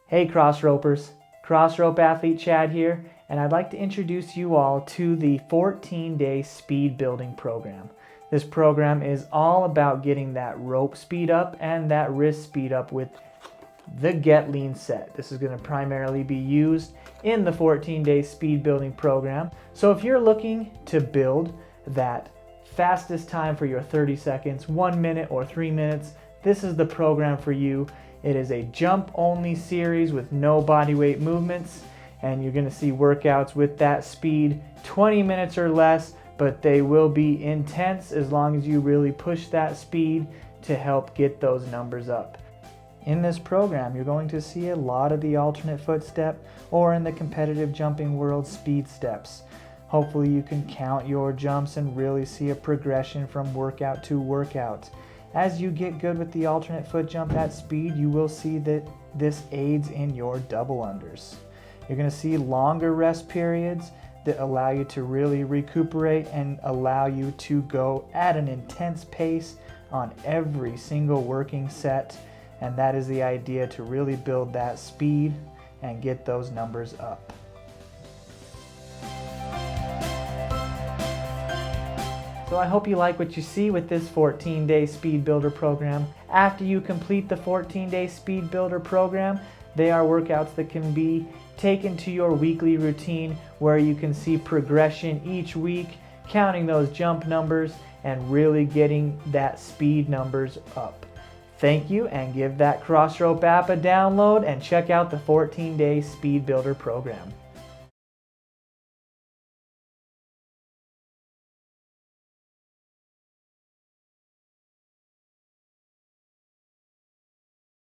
Hey Crossropers, Crossrope Athlete Chad here, and I'd like to introduce you all to the 14-day speed building program. This program is all about getting that rope speed up and that wrist speed up with the Get Lean set. This is going to primarily be used in the 14-day speed building program. So if you're looking to build that fastest time for your 30 seconds, 1 minute, or 3 minutes, this is the program for you. It is a jump only series with no body weight movements, and you're going to see workouts with that speed, 20 minutes or less, but they will be intense as long as you really push that speed to help get those numbers up. In this program, you're going to see a lot of the alternate footstep, or in the competitive jumping world, speed steps. Hopefully you can count your jumps and really see a progression from workout to workout. As you get good with the alternate foot jump at speed, you will see that this aids in your double unders. You're going to see longer rest periods that allow you to really recuperate and allow you to go at an intense pace on every single working set. And that is the idea, to really build that speed and get those numbers up. So I hope you like what you see with this 14-day Speed Builder program. After you complete the 14-day Speed Builder program, they are workouts that can be taken to your weekly routine, where you can see progression each week, counting those jump numbers and really getting that speed numbers up. Thank you, and give that Crossrope app a download and check out the 14-day Speed Builder program.